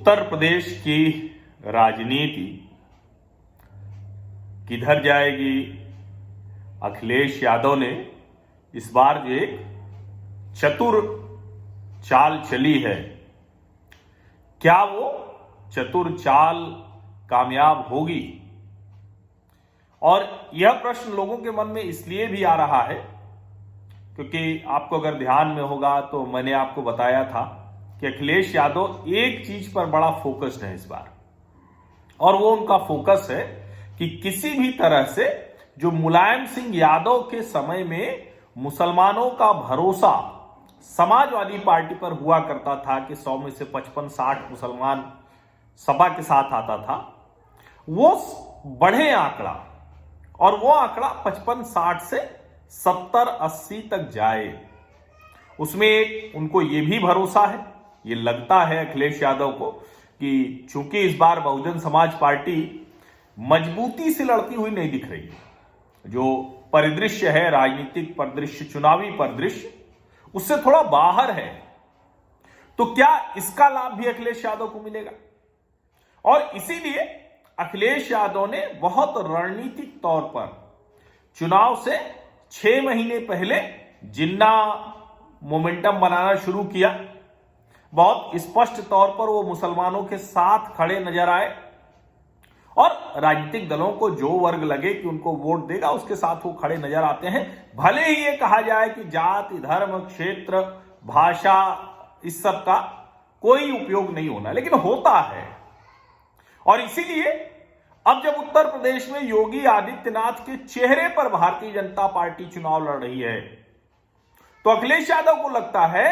उत्तर प्रदेश की राजनीति किधर जाएगी। अखिलेश यादव ने इस बार जो एक चतुर चाल चली है, क्या वो चतुर चाल कामयाब होगी? और यह प्रश्न लोगों के मन में इसलिए भी आ रहा है क्योंकि आपको अगर ध्यान में होगा तो मैंने आपको बताया था कि अखिलेश यादव एक चीज पर बड़ा फोकस्ड है इस बार, और वो उनका फोकस है कि किसी भी तरह से जो मुलायम सिंह यादव के समय में मुसलमानों का भरोसा समाजवादी पार्टी पर हुआ करता था कि 100 में से 55-60 मुसलमान सपा के साथ आता था, वो बढ़े आंकड़ा, और वो आंकड़ा 55-60 से 70-80 तक जाए। उसमें एक उनको ये भी भरोसा है, ये लगता है अखिलेश यादव को कि चूंकि इस बार बहुजन समाज पार्टी मजबूती से लड़ती हुई नहीं दिख रही है, जो परिदृश्य है, राजनीतिक परिदृश्य, चुनावी परिदृश्य, उससे थोड़ा बाहर है, तो क्या इसका लाभ भी अखिलेश यादव को मिलेगा? और इसीलिए अखिलेश यादव ने बहुत रणनीतिक तौर पर चुनाव से 6 महीने पहले जिन्ना मोमेंटम बनाना शुरू किया। बहुत स्पष्ट तौर पर वो मुसलमानों के साथ खड़े नजर आए, और राजनीतिक दलों को जो वर्ग लगे कि उनको वोट देगा उसके साथ वो खड़े नजर आते हैं। भले ही ये कहा जाए कि जाति, धर्म, क्षेत्र, भाषा, इस सब का कोई उपयोग नहीं होना, लेकिन होता है। और इसीलिए अब जब उत्तर प्रदेश में योगी आदित्यनाथ के चेहरे पर भारतीय जनता पार्टी चुनाव लड़ रही है, तो अखिलेश यादव को लगता है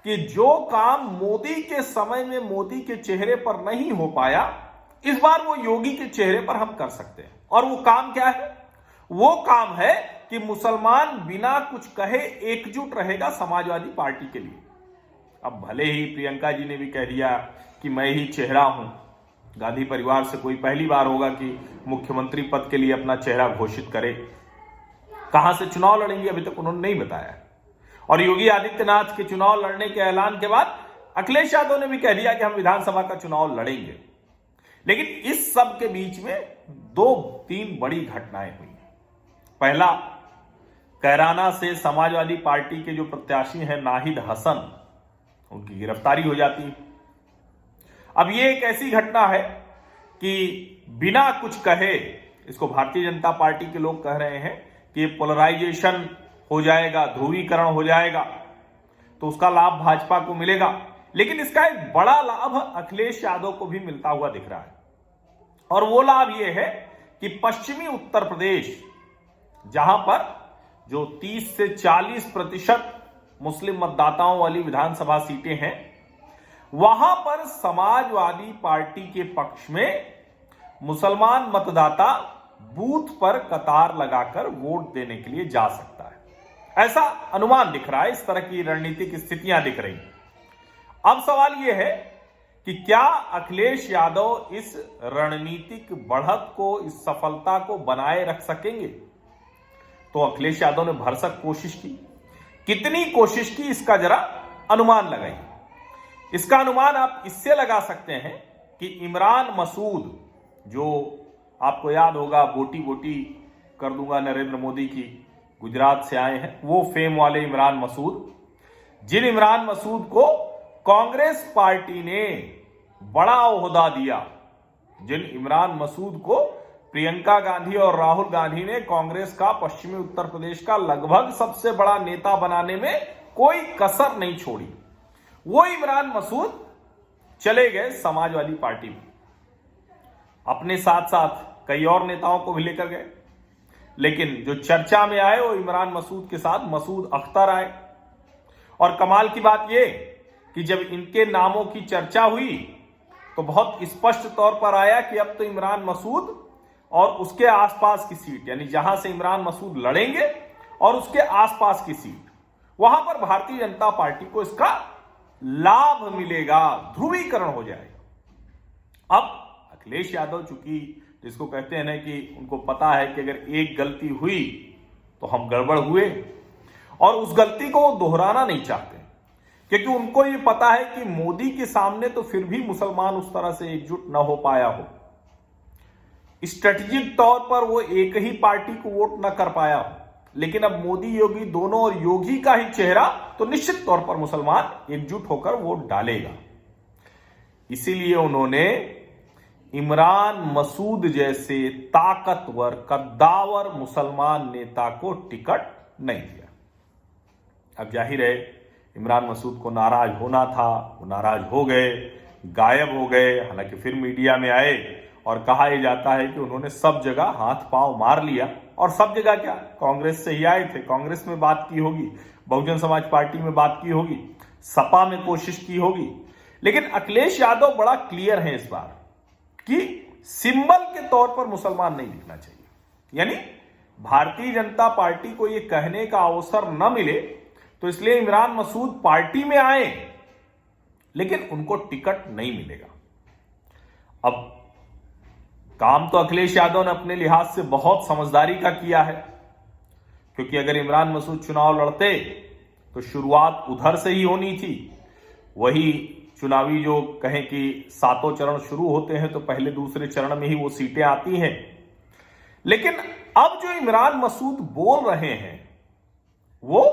कि जो काम मोदी के समय में मोदी के चेहरे पर नहीं हो पाया, इस बार वो योगी के चेहरे पर हम कर सकते हैं। और वो काम क्या है? वो काम है कि मुसलमान बिना कुछ कहे एकजुट रहेगा समाजवादी पार्टी के लिए। अब भले ही प्रियंका जी ने भी कह दिया कि मैं ही चेहरा हूं, गांधी परिवार से कोई पहली बार होगा कि मुख्यमंत्री पद के लिए अपना चेहरा घोषित करे। कहां से चुनाव लड़ेंगे अभी तक उन्होंने नहीं बताया। और योगी आदित्यनाथ के चुनाव लड़ने के ऐलान के बाद अखिलेश यादव ने भी कह दिया कि हम विधानसभा का चुनाव लड़ेंगे। लेकिन इस सब के बीच में 2-3 बड़ी घटनाएं हुई। पहला, कैराना से समाजवादी पार्टी के जो प्रत्याशी हैं नाहिद हसन, उनकी गिरफ्तारी हो जाती है। अब ये एक ऐसी घटना है कि बिना कुछ कहे, इसको भारतीय जनता पार्टी के लोग कह रहे हैं कि पोलराइजेशन हो जाएगा, ध्रुवीकरण हो जाएगा, तो उसका लाभ भाजपा को मिलेगा। लेकिन इसका एक बड़ा लाभ अखिलेश यादव को भी मिलता हुआ दिख रहा है, और वो लाभ ये है कि पश्चिमी उत्तर प्रदेश, जहां पर जो 30 से 40% मुस्लिम मतदाताओं वाली विधानसभा सीटें हैं, वहां पर समाजवादी पार्टी के पक्ष में मुसलमान मतदाता बूथ पर कतार लगाकर वोट देने के लिए जा सकता है, ऐसा अनुमान दिख रहा है। इस तरह की रणनीतिक स्थितियां दिख रही। अब सवाल यह है कि क्या अखिलेश यादव इस रणनीतिक बढ़त को, इस सफलता को बनाए रख सकेंगे? तो अखिलेश यादव ने भरसक कोशिश की। कितनी कोशिश की, इसका जरा अनुमान लगाइए। इसका अनुमान आप इससे लगा सकते हैं कि इमरान मसूद, जो आपको याद होगा बोटी बोटी कर दूंगा नरेंद्र मोदी की, गुजरात से आए हैं, वो फेम वाले इमरान मसूद, जिन इमरान मसूद को कांग्रेस पार्टी ने बड़ा ओहदा दिया, जिन इमरान मसूद को प्रियंका गांधी और राहुल गांधी ने कांग्रेस का पश्चिमी उत्तर प्रदेश का लगभग सबसे बड़ा नेता बनाने में कोई कसर नहीं छोड़ी, वो इमरान मसूद चले गए समाजवादी पार्टी में। अपने साथ साथ कई और नेताओं को भी लेकर गए, लेकिन जो चर्चा में आए वो इमरान मसूद के साथ मसूद अख्तर आए। और कमाल की बात यह कि जब इनके नामों की चर्चा हुई तो बहुत स्पष्ट तौर पर आया कि अब तो इमरान मसूद और उसके आसपास की सीट, यानी जहां से इमरान मसूद लड़ेंगे और उसके आसपास की सीट, वहां पर भारतीय जनता पार्टी को इसका लाभ मिलेगा, ध्रुवीकरण हो जाएगा। अब अखिलेश यादव, चूंकि जिसको कहते हैं ना कि उनको पता है कि अगर एक गलती हुई तो हम गड़बड़ हुए, और उस गलती को वो दोहराना नहीं चाहते, क्योंकि उनको ये पता है कि मोदी के सामने तो फिर भी मुसलमान उस तरह से एकजुट न हो पाया हो, स्ट्रेटेजिक तौर पर वो एक ही पार्टी को वोट न कर पाया हो, लेकिन अब मोदी योगी दोनों और योगी का ही चेहरा तो निश्चित तौर पर मुसलमान एकजुट होकर वोट डालेगा। इसीलिए उन्होंने इमरान मसूद जैसे ताकतवर कद्दावर मुसलमान नेता को टिकट नहीं दिया। अब जाहिर है इमरान मसूद को नाराज होना था, वो नाराज हो गए, गायब हो गए। हालांकि फिर मीडिया में आए और कहा यह जाता है कि उन्होंने सब जगह हाथ पांव मार लिया। और सब जगह क्या, कांग्रेस से ही आए थे, कांग्रेस में बात की होगी, बहुजन समाज पार्टी में बात की होगी, सपा में कोशिश की होगी। लेकिन अखिलेश यादव बड़ा क्लियर है इस बार कि सिंबल के तौर पर मुसलमान नहीं दिखना चाहिए। यानी भारतीय जनता पार्टी को यह कहने का अवसर न मिले, तो इसलिए इमरान मसूद पार्टी में आए लेकिन उनको टिकट नहीं मिलेगा। अब काम तो अखिलेश यादव ने अपने लिहाज से बहुत समझदारी का किया है, क्योंकि अगर इमरान मसूद चुनाव लड़ते तो शुरुआत उधर से ही होनी थी। वही चुनावी जो कहें कि 7 चरण शुरू होते हैं तो पहले दूसरे चरण में ही वो सीटें आती हैं। लेकिन अब जो इमरान मसूद बोल रहे हैं वो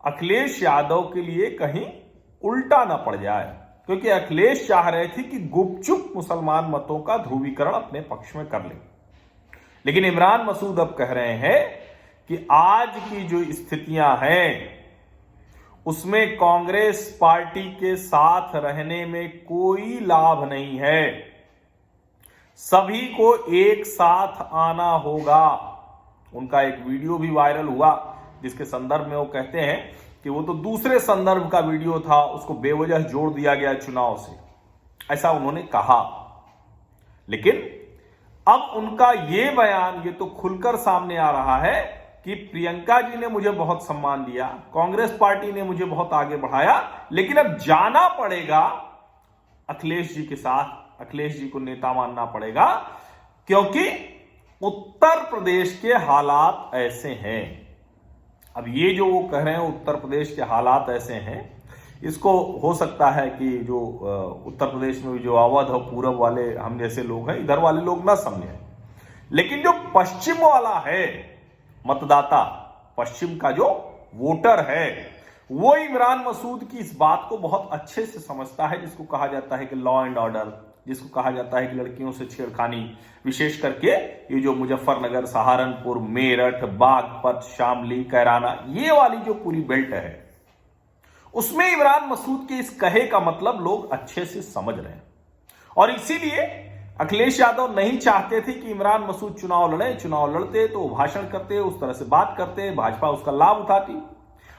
अखिलेश यादव के लिए कहीं उल्टा ना पड़ जाए, क्योंकि अखिलेश चाह रहे थे कि गुपचुप मुसलमान मतों का ध्रुवीकरण अपने पक्ष में कर ले। लेकिन इमरान मसूद अब कह रहे हैं कि आज की जो स्थितियां हैं उसमें कांग्रेस पार्टी के साथ रहने में कोई लाभ नहीं है, सभी को एक साथ आना होगा। उनका एक वीडियो भी वायरल हुआ जिसके संदर्भ में वो कहते हैं कि वो तो दूसरे संदर्भ का वीडियो था, उसको बेवजह जोड़ दिया गया चुनाव से, ऐसा उन्होंने कहा। लेकिन अब उनका ये बयान ये तो खुलकर सामने आ रहा है कि प्रियंका जी ने मुझे बहुत सम्मान दिया, कांग्रेस पार्टी ने मुझे बहुत आगे बढ़ाया, लेकिन अब जाना पड़ेगा अखिलेश जी के साथ, अखिलेश जी को नेता मानना पड़ेगा, क्योंकि उत्तर प्रदेश के हालात ऐसे हैं। अब ये जो वो कह रहे हैं उत्तर प्रदेश के हालात ऐसे हैं, इसको हो सकता है कि जो उत्तर प्रदेश में जो अवध और पूरब वाले हम जैसे लोग हैं, इधर वाले लोग ना समझें, लेकिन जो पश्चिम वाला है मतदाता, पश्चिम का जो वोटर है, वो इमरान मसूद की इस बात को बहुत अच्छे से समझता है, जिसको कहा जाता है कि लॉ एंड ऑर्डर, जिसको कहा जाता है कि लड़कियों से छेड़खानी, विशेष करके ये जो मुजफ्फरनगर, सहारनपुर, मेरठ, बागपत, शामली, कैराना, ये वाली जो पूरी बेल्ट है, उसमें इमरान मसूद के इस कहे का मतलब लोग अच्छे से समझ रहे हैं। और इसीलिए अखिलेश यादव नहीं चाहते थे कि इमरान मसूद चुनाव लड़े। चुनाव लड़ते तो वो भाषण करते, उस तरह से बात करते, भाजपा उसका लाभ उठाती।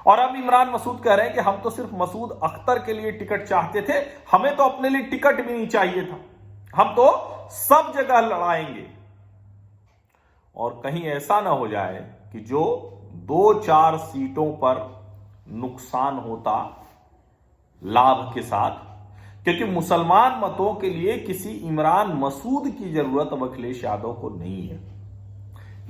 और अब इमरान मसूद कह रहे हैं कि हम तो सिर्फ मसूद अख्तर के लिए टिकट चाहते थे, हमें तो अपने लिए टिकट भी नहीं चाहिए था, हम तो सब जगह लड़ाएंगे। और कहीं ऐसा ना हो जाए कि जो 2-4 सीटों पर नुकसान होता लाभ के साथ, क्योंकि मुसलमान मतों के लिए किसी इमरान मसूद की जरूरत अब अखिलेश यादव को नहीं है,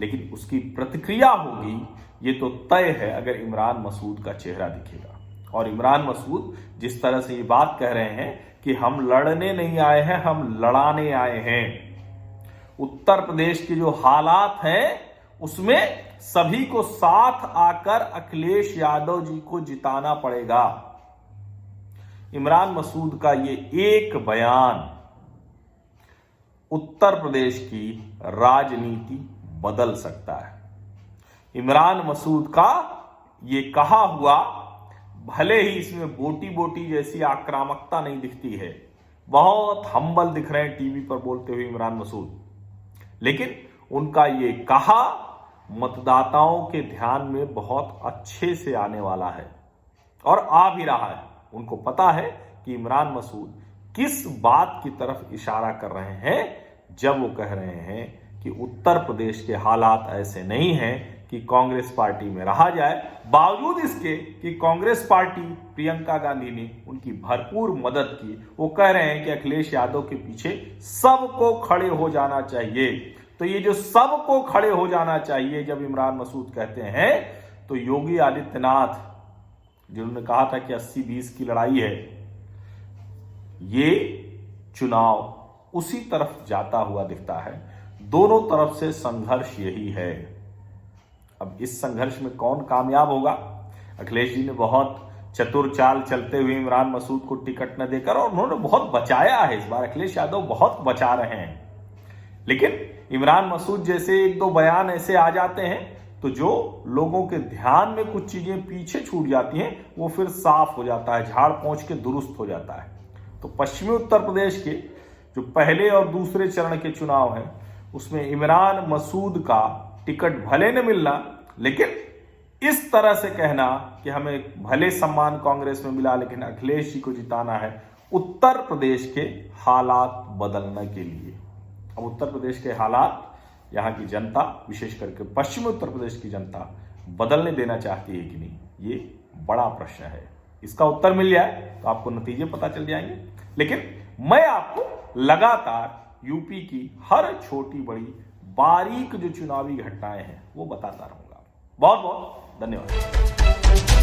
लेकिन उसकी प्रतिक्रिया होगी ये तो तय है अगर इमरान मसूद का चेहरा दिखेगा। और इमरान मसूद जिस तरह से ये बात कह रहे हैं कि हम लड़ने नहीं आए हैं, हम लड़ाने आए हैं, उत्तर प्रदेश के जो हालात हैं उसमें सभी को साथ आकर अखिलेश यादव जी को जिताना पड़ेगा। इमरान मसूद का ये एक बयान उत्तर प्रदेश की राजनीति बदल सकता है। इमरान मसूद का ये कहा हुआ, भले ही इसमें बोटी बोटी जैसी आक्रामकता नहीं दिखती है, बहुत हम्बल दिख रहे हैं टीवी पर बोलते हुए इमरान मसूद, लेकिन उनका ये कहा मतदाताओं के ध्यान में बहुत अच्छे से आने वाला है और आ भी रहा है। उनको पता है कि इमरान मसूद किस बात की तरफ इशारा कर रहे हैं जब वो कह रहे हैं कि उत्तर प्रदेश के हालात ऐसे नहीं हैं कि कांग्रेस पार्टी में रहा जाए, बावजूद इसके कि कांग्रेस पार्टी प्रियंका गांधी ने उनकी भरपूर मदद की। वो कह रहे हैं कि अखिलेश यादव के पीछे सबको खड़े हो जाना चाहिए। तो ये जो सबको खड़े हो जाना चाहिए जब इमरान मसूद कहते हैं, तो योगी आदित्यनाथ जिन्होंने कहा था कि 80-20 की लड़ाई है, ये चुनाव उसी तरफ जाता हुआ दिखता है। दोनों तरफ से संघर्ष यही है। अब इस संघर्ष में कौन कामयाब होगा? अखिलेश जी ने बहुत चतुर चाल चलते हुए इमरान मसूद को टिकट न देकर, और उन्होंने बहुत बचाया है इस बार, अखिलेश यादव बहुत बचा रहे हैं। लेकिन इमरान मसूद जैसे एक दो बयान ऐसे आ जाते हैं तो जो लोगों के ध्यान में कुछ चीजें पीछे छूट जाती हैं, वो फिर साफ हो जाता है, झाड़ पोंछ के दुरुस्त हो जाता है। तो पश्चिमी उत्तर प्रदेश के जो पहले और दूसरे चरण के चुनाव हैं, उसमें इमरान मसूद का टिकट भले न मिलना, लेकिन इस तरह से कहना कि हमें भले सम्मान कांग्रेस में मिला लेकिन अखिलेश जी को जिताना है, उत्तर प्रदेश के हालात बदलने के लिए। अब उत्तर प्रदेश के हालात यहाँ की जनता, विशेष करके पश्चिमी उत्तर प्रदेश की जनता, बदलने देना चाहती है कि नहीं, ये बड़ा प्रश्न है। इसका उत्तर मिल जाए तो आपको नतीजे पता चल जाएंगे। लेकिन मैं आपको लगातार यूपी की हर छोटी बड़ी बारीक जो चुनावी घटनाएं हैं वो बताता रहूंगा। बहुत बहुत धन्यवाद।